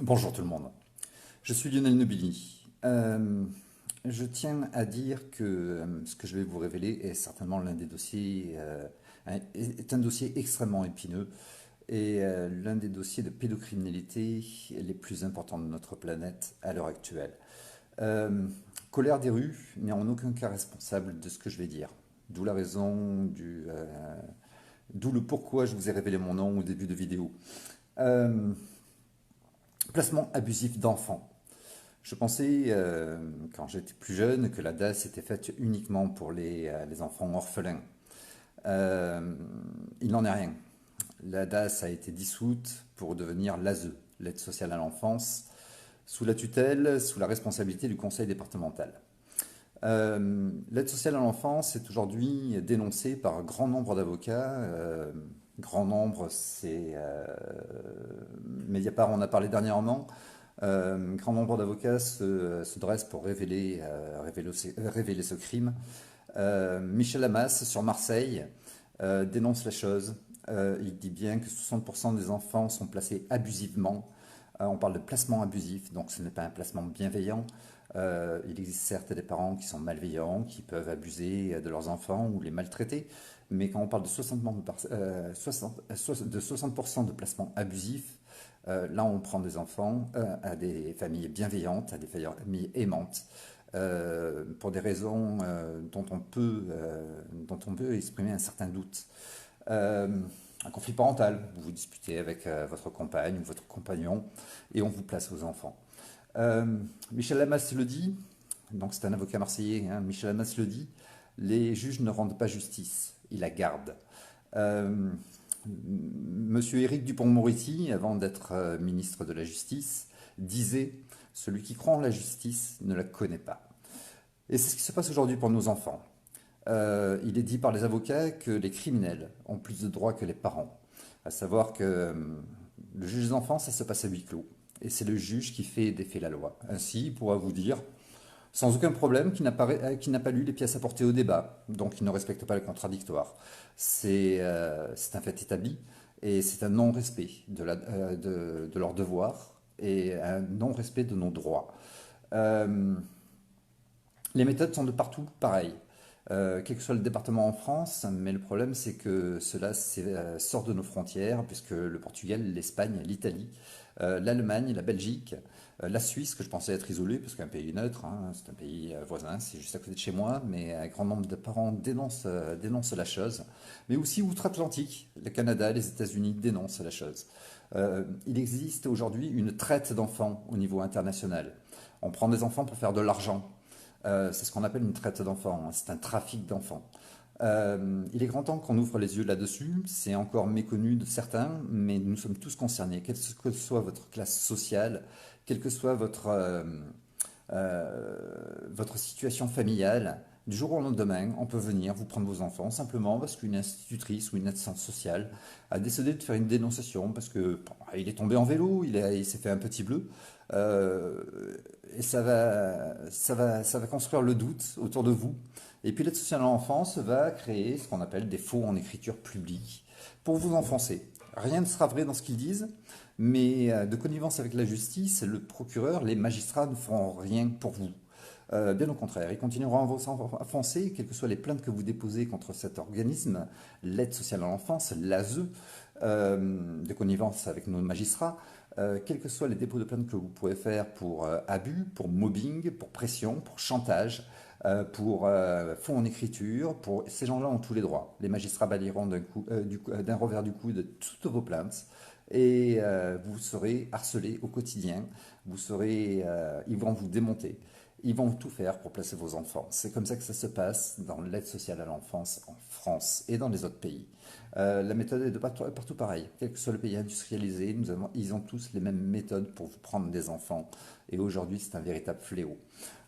Bonjour tout le monde, je suis Lionel Nobili. Je tiens à dire que ce que je vais vous révéler est certainement l'un des dossiers, est un dossier extrêmement épineux et l'un des dossiers de pédocriminalité les plus importants de notre planète à l'heure actuelle. Euh, Colère des rues n'est en aucun cas responsable de ce que je vais dire. D'où la raison d'où le pourquoi je vous ai révélé mon nom au début de vidéo. Euh, Placement abusif d'enfants. Je pensais, quand j'étais plus jeune, que la DAS était faite uniquement pour les enfants orphelins. Euh, il n'en est rien. La DAS a été dissoute pour devenir l'ASE, l'aide sociale à l'enfance, sous la tutelle, sous la responsabilité du conseil départemental. L'aide sociale à l'enfance est aujourd'hui dénoncée par un grand nombre d'avocats. Grand nombre, c'est Mediapart en a parlé dernièrement. Grand nombre d'avocats se dressent pour révéler ce crime. Michel Hamas sur Marseille dénonce la chose. Il dit bien que 60% des enfants sont placés abusivement. On parle de placement abusif, donc ce n'est pas un placement bienveillant. Il existe certes des parents qui sont malveillants, qui peuvent abuser de leurs enfants ou les maltraiter, mais quand on parle de 60% de placements abusifs, là on prend des enfants à des familles bienveillantes, à des familles aimantes, pour des raisons dont on peut exprimer un certain doute. Un conflit parental, vous vous disputez avec votre compagne ou votre compagnon et on vous place aux enfants. Michel Lamas le dit, donc c'est un avocat marseillais, hein, Michel Lamas le dit, les juges ne rendent pas justice, ils la gardent. Euh, Monsieur Éric Dupond-Moretti, avant d'être ministre de la Justice, disait: celui qui croit en la justice ne la connaît pas. Et c'est ce qui se passe aujourd'hui pour nos enfants. Il est dit par les avocats que les criminels ont plus de droits que les parents. À savoir que le juge des enfants, ça se passe à huis clos. Et c'est le juge qui fait défaire la loi. Ainsi, il pourra vous dire, sans aucun problème, qu'il n'a pas lu les pièces apportées au débat, donc il ne respecte pas le contradictoire. C'est un fait établi et c'est un non-respect de leurs devoirs et un non-respect de nos droits. Euh, les méthodes sont de partout pareilles. Quel que soit le département en France, mais le problème c'est que cela sort de nos frontières, puisque le Portugal, l'Espagne, l'Italie, l'Allemagne, la Belgique, la Suisse, que je pensais être isolée, parce qu'un pays neutre, hein, c'est un pays voisin, c'est juste à côté de chez moi, mais un grand nombre de parents dénoncent la chose. Mais aussi outre-Atlantique, le Canada, les États-Unis dénoncent la chose. Il existe aujourd'hui une traite d'enfants au niveau international. On prend des enfants pour faire de l'argent. C'est ce qu'on appelle une traite d'enfants, hein. C'est un trafic d'enfants. Il est grand temps qu'on ouvre les yeux là-dessus. C'est encore méconnu de certains, mais nous sommes tous concernés, quelle que soit votre classe sociale, quelle que soit votre situation familiale. Du jour au lendemain, on peut venir vous prendre vos enfants simplement parce qu'une institutrice ou une assistante sociale a décidé de faire une dénonciation parce que bon, il est tombé en vélo, il s'est fait un petit bleu. Euh, et ça va construire le doute autour de vous. Et puis l'aide sociale à l'enfance va créer ce qu'on appelle des faux en écriture publique pour vous enfoncer. Rien ne sera vrai dans ce qu'ils disent, mais de connivence avec la justice, le procureur, les magistrats ne feront rien pour vous. Bien au contraire, ils continueront à vous enfoncer, quelles que soient les plaintes que vous déposez contre cet organisme, l'aide sociale à l'enfance, l'ASE, de connivence avec nos magistrats, quels que soient les dépôts de plainte que vous pouvez faire pour abus, pour mobbing, pour pression, pour chantage, pour faux en écriture, ces gens-là ont tous les droits. Les magistrats balayeront d'un revers du coude toutes vos plaintes et vous serez harcelé au quotidien. Ils vont vous démonter. Ils vont tout faire pour placer vos enfants. C'est comme ça que ça se passe dans l'aide sociale à l'enfance en France et dans les autres pays. La méthode est de partout pareil. Quel que soit le pays industrialisé, ils ont tous les mêmes méthodes pour vous prendre des enfants. Et aujourd'hui, c'est un véritable fléau.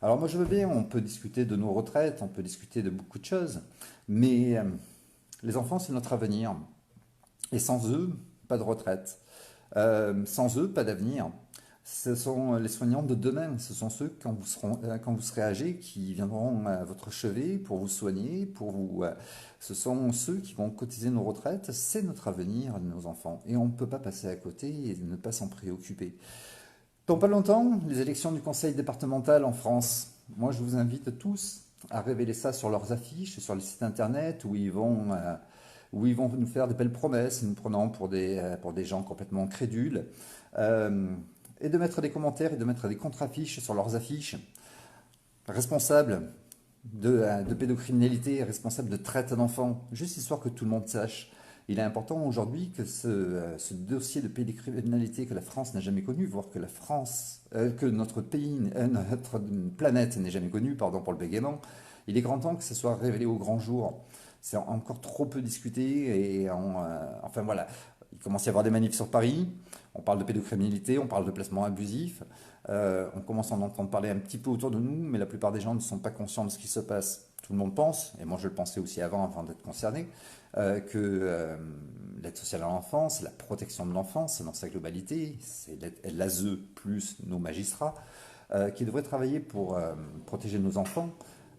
Alors moi, je veux bien, on peut discuter de nos retraites, on peut discuter de beaucoup de choses, mais les enfants, c'est notre avenir. Et sans eux, pas de retraite. Sans eux, pas d'avenir. Ce sont les soignants de demain. Ce sont ceux, quand vous serez âgé, qui viendront à votre chevet pour vous soigner, ce sont ceux qui vont cotiser nos retraites. C'est notre avenir, nos enfants. Et on ne peut pas passer à côté et ne pas s'en préoccuper. Dans pas longtemps, les élections du conseil départemental en France. Moi, je vous invite tous à révéler ça sur leurs affiches, sur les sites internet où ils vont nous faire de belles promesses, nous prenant pour des gens complètement crédules, euh, et de mettre des commentaires et de mettre des contre-affiches sur leurs affiches. Responsables de pédocriminalité, responsables de traite d'enfants, juste histoire que tout le monde sache. Il est important aujourd'hui que ce dossier de pédocriminalité que la France n'a jamais connu, voire que que notre pays, notre planète n'ait jamais connu, pardon pour le bégaiement, il est grand temps que ce soit révélé au grand jour. C'est encore trop peu discuté enfin voilà, il commence à y avoir des manifs sur Paris, on parle de pédocriminalité, on parle de placement abusif, on commence à en entendre parler un petit peu autour de nous, mais la plupart des gens ne sont pas conscients de ce qui se passe. Tout le monde pense, et moi je le pensais aussi avant d'être concerné, que l'aide sociale à l'enfance, la protection de l'enfance dans sa globalité, c'est l'ASE plus nos magistrats, qui devraient travailler pour protéger nos enfants.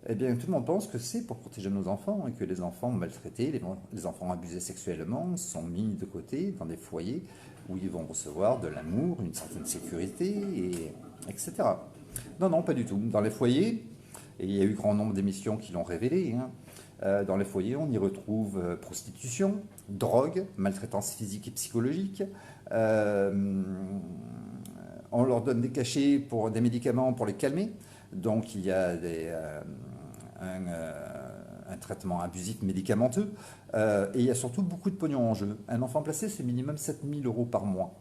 Eh bien, tout le monde pense que c'est pour protéger nos enfants et que les enfants maltraités, les enfants abusés sexuellement sont mis de côté dans des foyers où ils vont recevoir de l'amour, une certaine sécurité, etc. Non, non, pas du tout. Dans les foyers, et il y a eu grand nombre d'émissions qui l'ont révélé, hein, dans les foyers, on y retrouve prostitution, drogue, maltraitance physique et psychologique. euh, on leur donne des cachets pour des médicaments pour les calmer. Donc il y a un traitement abusif médicamenteux. Et il y a surtout beaucoup de pognon en jeu. Un enfant placé, c'est minimum 7 000 euros par mois.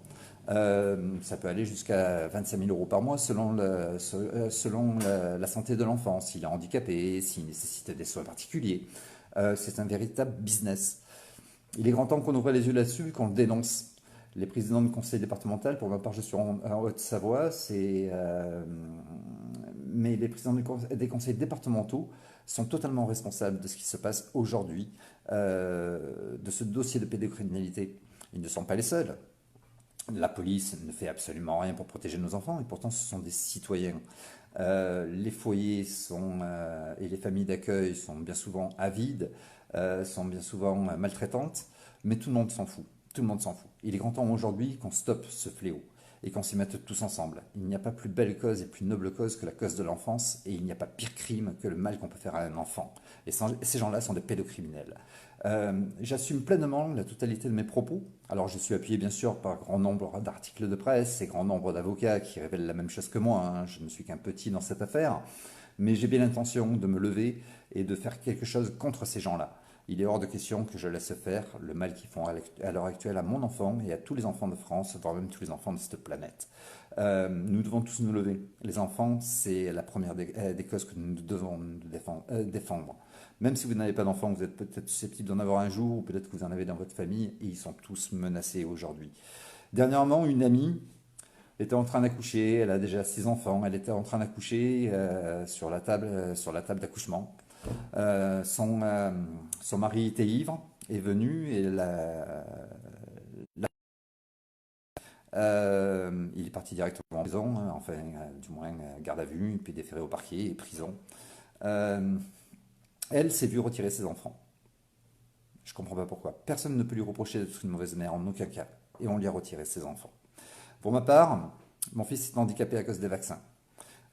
Ça peut aller jusqu'à 25 000 euros par mois selon la santé de l'enfant, s'il est handicapé, s'il nécessite des soins particuliers. C'est un véritable business. Il est grand temps qu'on ouvre les yeux là-dessus, qu'on le dénonce. Les présidents du conseil départemental, pour ma part je suis en Haute-Savoie, mais les présidents des conseils départementaux sont totalement responsables de ce qui se passe aujourd'hui, de ce dossier de pédocriminalité. Ils ne sont pas les seuls. La police ne fait absolument rien pour protéger nos enfants, et pourtant ce sont des citoyens. Les foyers et les familles d'accueil sont bien souvent avides, sont bien souvent maltraitantes, mais tout le monde s'en fout. Tout le monde s'en fout. Il est grand temps aujourd'hui qu'on stoppe ce fléau et qu'on s'y mette tous ensemble. Il n'y a pas plus belle cause et plus noble cause que la cause de l'enfance, et il n'y a pas pire crime que le mal qu'on peut faire à un enfant. Et ces gens-là sont des pédocriminels. J'assume pleinement la totalité de mes propos. Alors je suis appuyé bien sûr par grand nombre d'articles de presse et grand nombre d'avocats qui révèlent la même chose que moi, hein. Je ne suis qu'un petit dans cette affaire, mais j'ai bien l'intention de me lever et de faire quelque chose contre ces gens-là. Il est hors de question que je laisse faire le mal qu'ils font à l'heure actuelle à mon enfant et à tous les enfants de France, voire même tous les enfants de cette planète. Nous devons tous nous lever. Les enfants, c'est la première des causes que nous devons défendre. Même si vous n'avez pas d'enfants, vous êtes peut-être susceptible d'en avoir un jour, ou peut-être que vous en avez dans votre famille, et ils sont tous menacés aujourd'hui. Dernièrement, une amie était en train d'accoucher, elle a déjà 6 enfants, elle était en train d'accoucher sur la table d'accouchement. Son mari était ivre, est venu et il est parti directement en prison, hein, enfin du moins garde à vue, puis déféré au parquet et prison. Euh, Elle s'est vue retirer ses enfants. Je ne comprends pas pourquoi. Personne ne peut lui reprocher d'être une mauvaise mère en aucun cas. Et on lui a retiré ses enfants. Pour ma part, mon fils est handicapé à cause des vaccins.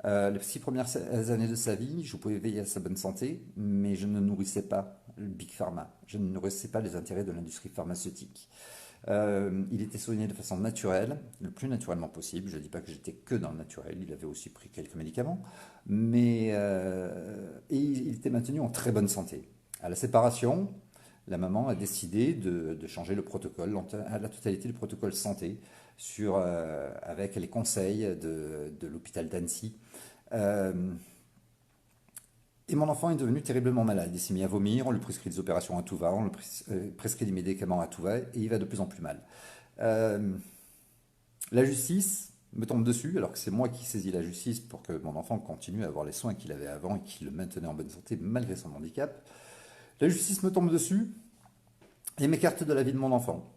Les 6 premières années de sa vie, je pouvais veiller à sa bonne santé, mais je ne nourrissais pas le Big Pharma. Je ne nourrissais pas les intérêts de l'industrie pharmaceutique. Il était soigné de façon naturelle, le plus naturellement possible. Je ne dis pas que j'étais que dans le naturel, il avait aussi pris quelques médicaments, et il était maintenu en très bonne santé. À la séparation, la maman a décidé de changer le protocole, la totalité du protocole santé, avec les conseils de l'hôpital d'Annecy. Euh, et mon enfant est devenu terriblement malade. Il s'est mis à vomir, on lui prescrit des opérations à tout va, on lui prescrit des médicaments à tout va, et il va de plus en plus mal. Euh, la justice me tombe dessus, alors que c'est moi qui saisis la justice pour que mon enfant continue à avoir les soins qu'il avait avant et qui le maintenait en bonne santé malgré son handicap. La justice me tombe dessus et m'écarte de la vie de mon enfant.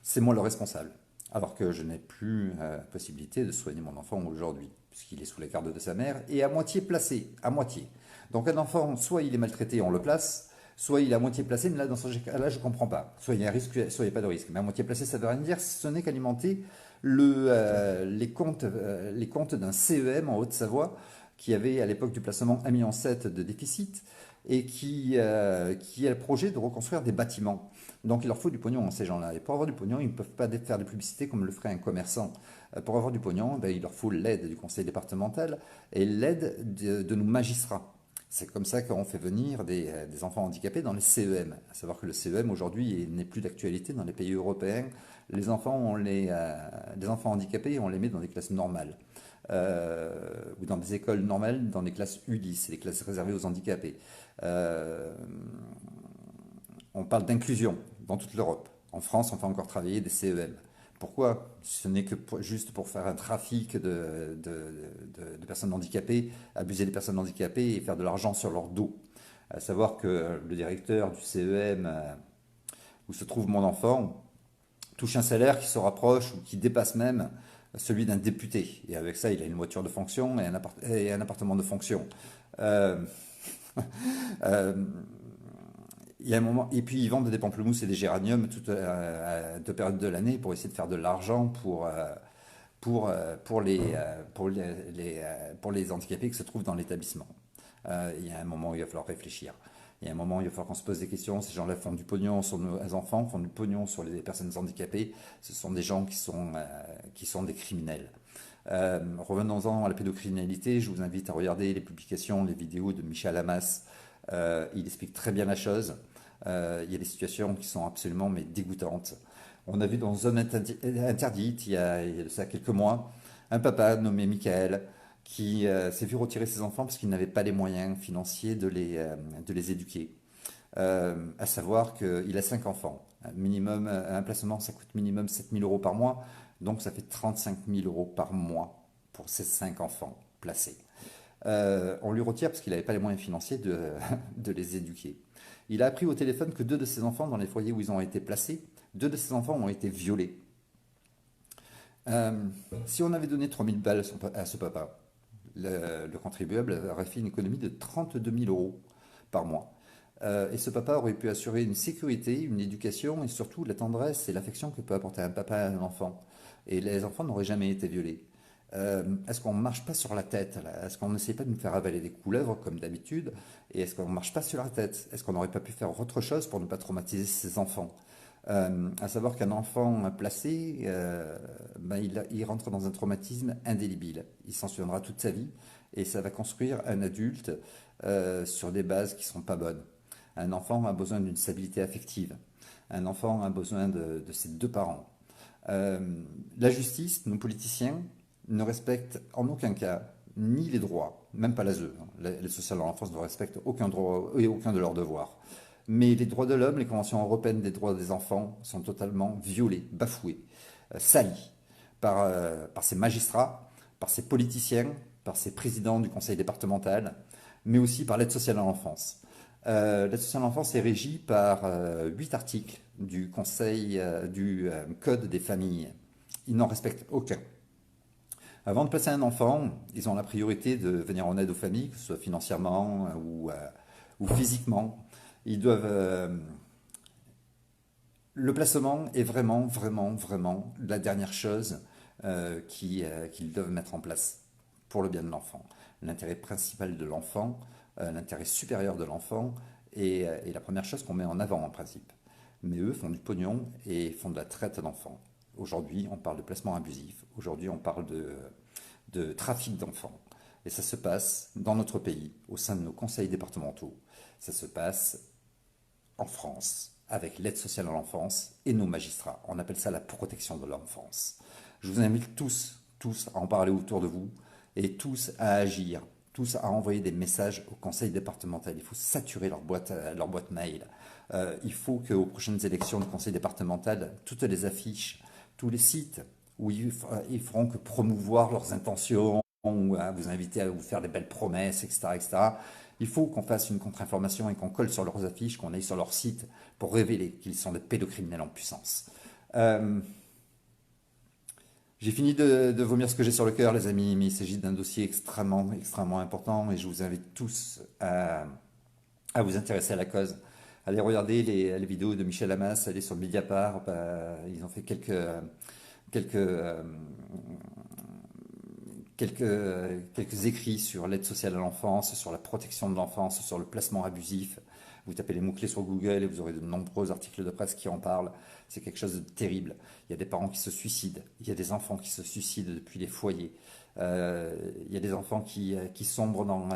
C'est moi le responsable. Alors que je n'ai plus possibilité de soigner mon enfant aujourd'hui, puisqu'il est sous la garde de sa mère et à moitié placé, à moitié. Donc un enfant, soit il est maltraité, on le place, soit il est à moitié placé, mais là, dans ce cas-là, je ne comprends pas. Soit il y a un risque, soit il n'y a pas de risque. Mais à moitié placé, ça ne veut rien dire, ce n'est qu'alimenter Les comptes d'un CEM en Haute-Savoie qui avait à l'époque du placement 1,7 million de déficit et qui a le projet de reconstruire des bâtiments. Donc il leur faut du pognon à ces gens-là. Et pour avoir du pognon, ils ne peuvent pas faire de publicité comme le ferait un commerçant. Pour avoir du pognon, ben, il leur faut l'aide du conseil départemental et l'aide de nos magistrats. C'est comme ça qu'on fait venir des enfants handicapés dans les CEM. À savoir que le CEM aujourd'hui n'est plus d'actualité dans les pays européens. Les enfants handicapés, on les met dans des classes normales. Ou dans des écoles normales, dans des classes ULIS, les classes réservées aux handicapés. Euh, on parle d'inclusion dans toute l'Europe. En France, on fait encore travailler des CEM. Pourquoi? Ce n'est que juste pour faire un trafic de personnes handicapées, abuser des personnes handicapées et faire de l'argent sur leur dos. À savoir que le directeur du CEM où se trouve mon enfant touche un salaire qui se rapproche ou qui dépasse même celui d'un député. Et avec ça, il a une voiture de fonction et un appartement de fonction. Euh, euh, il y a un moment, et puis ils vendent des pamplemousses et des géraniums à deux périodes de l'année pour essayer de faire de l'argent pour les handicapés qui se trouvent dans l'établissement. Il y a un moment où il va falloir réfléchir. Il y a un moment où il va falloir qu'on se pose des questions. Ces gens-là font du pognon sur nos enfants, font du pognon sur les personnes handicapées. Ce sont des gens qui sont des criminels. Revenons-en à la pédocriminalité. Je vous invite à regarder les publications, les vidéos de Michel Hamas. Il explique très bien la chose. Il y a des situations qui sont absolument mais dégoûtantes. On a vu dans Zone Interdite, il y a de ça quelques mois, un papa nommé Michael qui s'est vu retirer ses enfants parce qu'il n'avait pas les moyens financiers de les éduquer. À savoir qu'il a 5 enfants. Un placement, ça coûte minimum 7 000 euros par mois, donc ça fait 35 000 euros par mois pour ces 5 enfants placés. On lui retire parce qu'il n'avait pas les moyens financiers de les éduquer. Il a appris au téléphone que 2 de ses enfants, dans les foyers où ils ont été placés, 2 de ses enfants ont été violés. Euh, Si on avait donné 3 000 balles à ce papa, le contribuable aurait fait une économie de 32 000 euros par mois. Et ce papa aurait pu assurer une sécurité, une éducation et surtout la tendresse et l'affection que peut apporter un papa à un enfant. Et les enfants n'auraient jamais été violés. Est-ce qu'on ne marche pas sur la tête là? Est-ce qu'on n'essaie pas de nous faire avaler des couleuvres comme d'habitude? Et est-ce qu'on ne marche pas sur la tête? Est-ce qu'on n'aurait pas pu faire autre chose pour ne pas traumatiser ses enfants? À savoir qu'un enfant placé, ben, il rentre dans un traumatisme indélébile. Il s'en souviendra toute sa vie et ça va construire un adulte sur des bases qui ne sont pas bonnes. Un enfant a besoin d'une stabilité affective. Un enfant a besoin de ses 2 parents. Euh, la justice, nos politiciens, ne respectent en aucun cas ni les droits, même pas l'ASE. L'aide sociale à l'enfance ne respecte aucun droit et aucun de leurs devoirs. Mais les droits de l'homme, les conventions européennes des droits des enfants sont totalement violées, bafouées, salies par ces magistrats, par ces politiciens, par ces présidents du conseil départemental, mais aussi par l'aide sociale à l'enfance. L'aide sociale à l'enfance est régie par 8 articles du Code des familles. Ils n'en respectent aucun. Avant de placer un enfant, ils ont la priorité de venir en aide aux familles, que ce soit financièrement ou physiquement. Ils doivent. Le placement est vraiment, vraiment, vraiment la dernière chose qu'ils doivent mettre en place pour le bien de l'enfant. L'intérêt principal de l'enfant, l'intérêt supérieur de l'enfant est la première chose qu'on met en avant en principe. Mais eux font du pognon et font de la traite d'enfants. Aujourd'hui, on parle de placement abusif. Aujourd'hui, on parle de trafic d'enfants. Et ça se passe dans notre pays, au sein de nos conseils départementaux. Ça se passe en France, avec l'aide sociale à l'enfance et nos magistrats. On appelle ça la protection de l'enfance. Je vous invite tous à en parler autour de vous et tous à agir, tous à envoyer des messages au conseil départemental. Il faut saturer leur boîte mail. Il faut qu'aux prochaines élections du conseil départemental, toutes les affiches, tous les sites où ils feront que promouvoir leurs intentions, ou à vous inviter à vous faire des belles promesses, etc., etc. Il faut qu'on fasse une contre-information et qu'on colle sur leurs affiches, qu'on aille sur leur site pour révéler qu'ils sont des pédocriminels en puissance. Euh, j'ai fini de vomir ce que j'ai sur le cœur, les amis, mais il s'agit d'un dossier extrêmement, extrêmement important et je vous invite tous à vous intéresser à la cause. Allez regarder les vidéos de Michel Hamas, allez sur Mediapart, ils ont fait quelques écrits sur l'aide sociale à l'enfance, sur la protection de l'enfance, sur le placement abusif. Vous tapez les mots-clés sur Google et vous aurez de nombreux articles de presse qui en parlent. C'est quelque chose de terrible. Il y a des parents qui se suicident. Il y a des enfants qui se suicident depuis les foyers. Il y a des enfants qui sombrent dans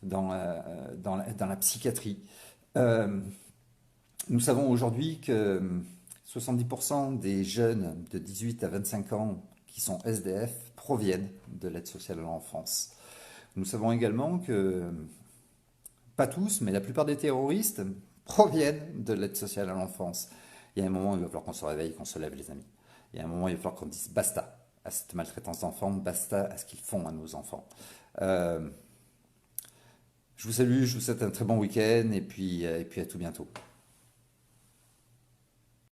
la psychiatrie. Euh, Nous savons aujourd'hui que 70% des jeunes de 18 à 25 ans qui sont SDF proviennent de l'aide sociale à l'enfance. Nous savons également que, pas tous, mais la plupart des terroristes proviennent de l'aide sociale à l'enfance. Il y a un moment où il va falloir qu'on se réveille, qu'on se lève, les amis. Il y a un moment où il va falloir qu'on dise basta à cette maltraitance d'enfants, basta à ce qu'ils font à nos enfants. Euh, je vous salue, je vous souhaite un très bon week-end et puis à tout bientôt.